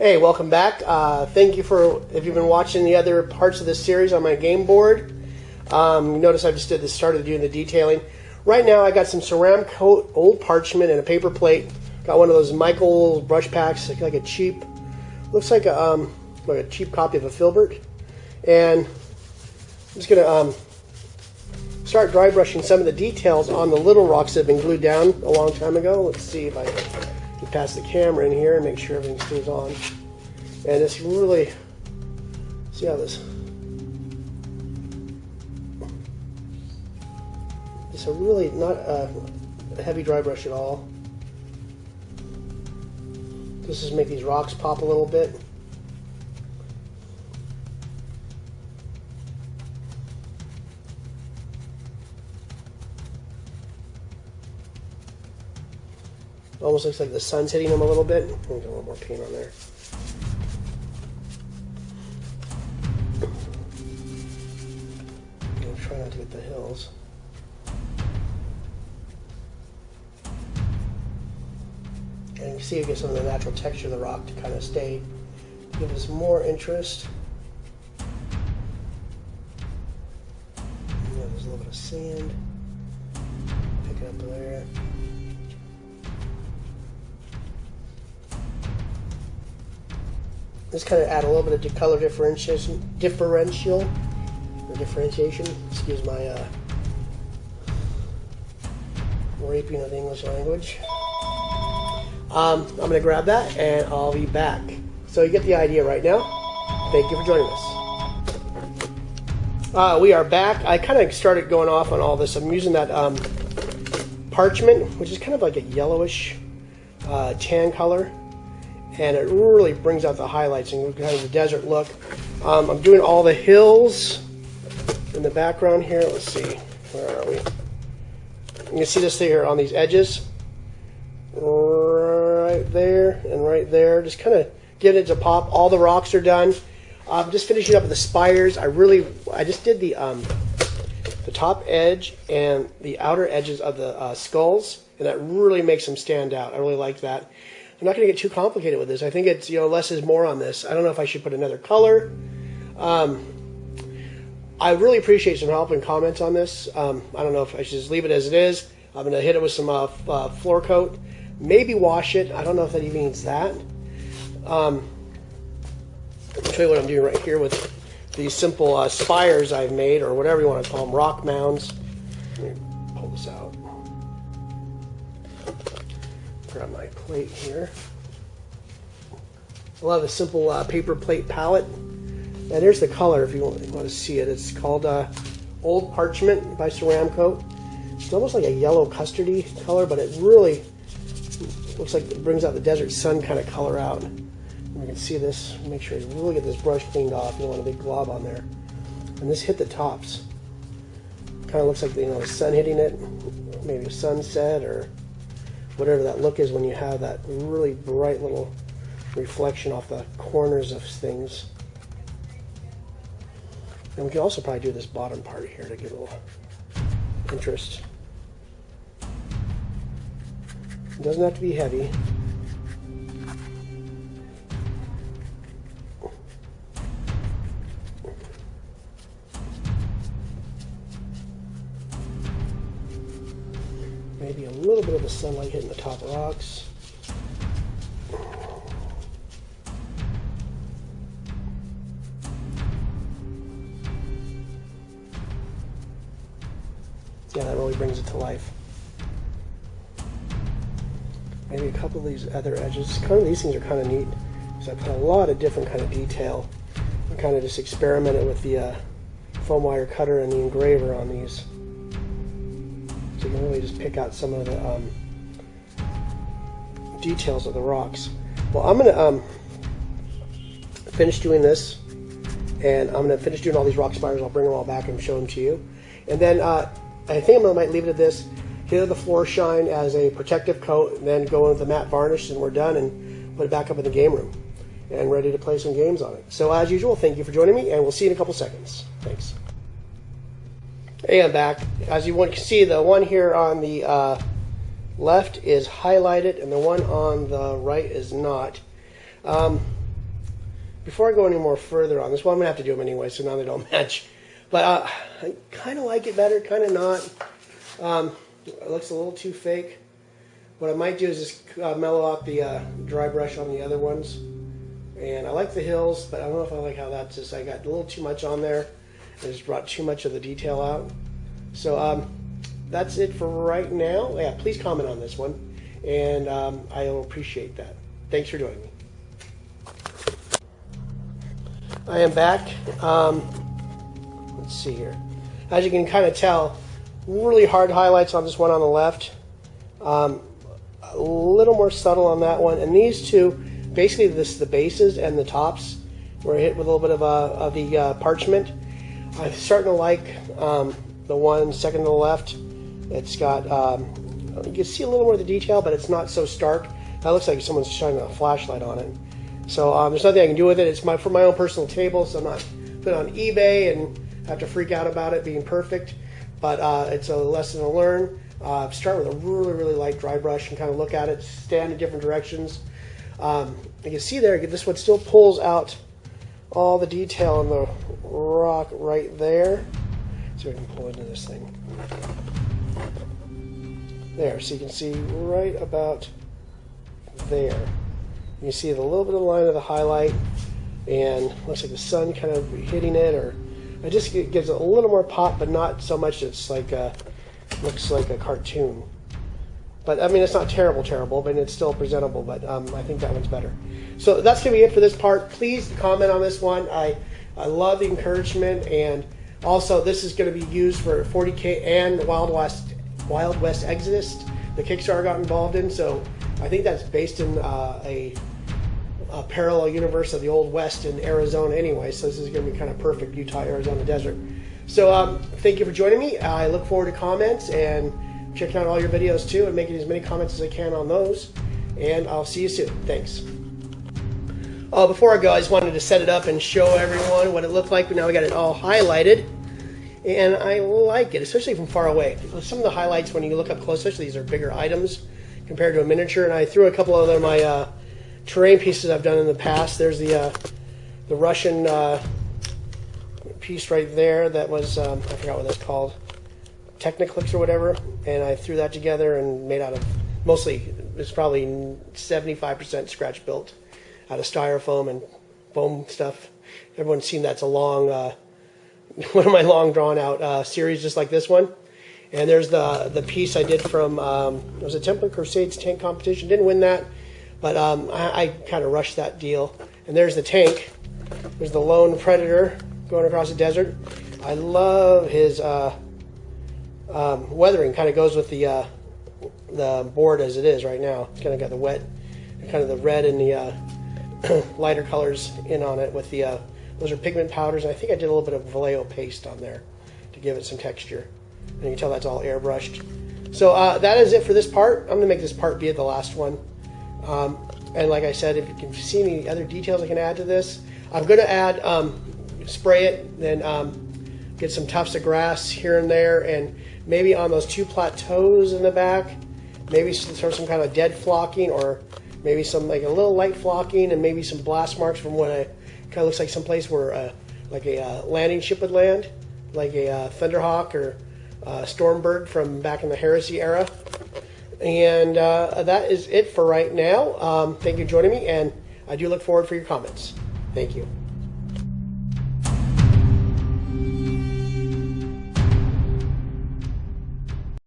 Hey, welcome back. Thank you for, if you've been watching the other parts of this series on my game board. You notice I just started doing the detailing. Right now I got some ceramic coat, old parchment, and a paper plate. Got one of those Michael brush packs, like a cheap, looks like a cheap copy of a filbert. And I'm just going to start dry brushing some of the details on the little rocks that have been glued down a long time ago. Let's see if I can pass the camera in here and make sure everything stays on. And it's really, see how this, it's a really not a heavy dry brush at all. This is make these rocks pop a little bit. Almost looks like the sun's hitting them a little bit. Get a little more paint on there. I'll try not to get the hills. And you can see it gets some of the natural texture of the rock to kind of stay, give us more interest. Yeah, there's a little bit of sand. Pick it up there. Just kind of add a little bit of color differentiation. Excuse my raping of the English language. I'm going to grab that and I'll be back. So you get the idea right now. Thank you for joining us. We are back. I kind of started going off on all this. I'm using that parchment, which is kind of like a yellowish tan color. And it really brings out the highlights and kind of the desert look. I'm doing all the hills in the background here. Let's see, where are we? You can see this here on these edges, right there and right there. Just kind of get it to pop. All the rocks are done. I'm just finishing up with the spires. I just did the top edge and the outer edges of the skulls, and that really makes them stand out. I really like that. I'm not going to get too complicated with this. I think it's, less is more on this. I don't know if I should put another color. I really appreciate some help and comments on this. I don't know if I should just leave it as it is. I'm going to hit it with some floor coat. Maybe wash it. I don't know if that even needs that. I'll show you what I'm doing right here with these simple spires I've made, or whatever you want to call them, rock mounds. Let me pull this out. Grab my plate here. I love a simple paper plate palette. And there's the color if you want to see it. It's called Old Parchment by Ceramcoat. It's almost like a yellow custardy color, but it really looks like it brings out the desert sun kind of color out. And you can see this. Make sure you really get this brush cleaned off. You don't want a big glob on there. And this hit the tops. Kind of looks like the sun hitting it. Maybe a sunset or whatever that look is when you have that really bright little reflection off the corners of things. And we can also probably do this bottom part here to give a little interest. It doesn't have to be heavy. Maybe a little bit of the sunlight hitting the top rocks. Yeah, that really brings it to life. Maybe a couple of these other edges. These things are kind of neat because I put a lot of different kind of detail. I kind of just experimented with the foam wire cutter and the engraver on these. So you can really just pick out some of the details of the rocks. Well, I'm going to finish doing this, and I'm going to finish doing all these rock spires. I'll bring them all back and show them to you. And then I think I might leave it at this. Hit the floor shine as a protective coat, and then go in with the matte varnish, and we're done, and put it back up in the game room and ready to play some games on it. So as usual, thank you for joining me, and we'll see you in a couple seconds. Thanks. Hey, I'm back. As you can see, the one here on the left is highlighted and the one on the right is not. before I go any more further on this, well, I'm going to have to do them anyway, so now they don't match. But I kind of like it better, kind of not. It looks a little too fake. What I might do is just mellow out the dry brush on the other ones. And I like the hills, but I don't know if I like how that's just, I got a little too much on there. I just brought too much of the detail out. So that's it for right now. Yeah, please comment on this one, and I'll appreciate that. Thanks for joining me. I am back. Let's see here. As you can kind of tell, really hard highlights on this one on the left. A little more subtle on that one. And these two, basically the bases and the tops were hit with a little bit of the parchment. I'm starting to like the one second to the left. It's got, you can see a little more of the detail, but it's not so stark. That looks like someone's shining a flashlight on it. So there's nothing I can do with it. It's for my own personal table, so I'm not put it on eBay and have to freak out about it being perfect. But it's a lesson to learn. Start with a really light dry brush and kind of look at it, stand in different directions. You can see there, this one still pulls out all the detail on the rock right there. See if I can pull into this thing. There, so you can see right about there. You see the little bit of the line of the highlight, and looks like the sun kind of hitting it, or it just gives it a little more pop, but not so much it's like looks like a cartoon. But I mean, it's not terrible, but it's still presentable. But I think that one's better. So that's gonna be it for this part. Please comment on this one. I love the encouragement, and also this is gonna be used for 40K and Wild West Exodus, the Kickstarter got involved in. So I think that's based in a parallel universe of the Old West in Arizona anyway. So this is gonna be kind of perfect Utah, Arizona desert. So thank you for joining me. I look forward to comments and checking out all your videos too, and making as many comments as I can on those. And I'll see you soon. Thanks. Oh, before I go, I just wanted to set it up and show everyone what it looked like. But now we got it all highlighted, and I like it, especially from far away. Some of the highlights when you look up close, especially these are bigger items compared to a miniature. And I threw a couple of other my terrain pieces I've done in the past. There's the Russian piece right there that was I forgot what that's called, Techniclips or whatever, and I threw that together and made out of mostly, it's probably 75% scratch built out of styrofoam and foam stuff. Everyone's seen that's a long one of my long drawn out series just like this one. And there's the piece I did from it was a Templar Crusades tank competition. Didn't win that, but I kind of rushed that deal. And there's the tank. There's the lone predator going across the desert. I love his weathering. Kind of goes with the board as it is right now. It's kind of got the wet, kind of the red and the lighter colors in on it with the those are pigment powders. And I think I did a little bit of Vallejo paste on there to give it some texture. And you can tell that's all airbrushed. So that is it for this part. I'm going to make this part be the last one. And like I said, if you can see any other details I can add to this, I'm going to add, spray it, then get some tufts of grass here and there, and maybe on those two plateaus in the back, maybe throw some kind of dead flocking, or maybe some like a little light flocking, and maybe some blast marks from what kind of looks like some place where like a landing ship would land, like a Thunderhawk or Stormbird from back in the Heresy era. And that is it for right now. Thank you for joining me, and I do look forward for your comments. Thank you.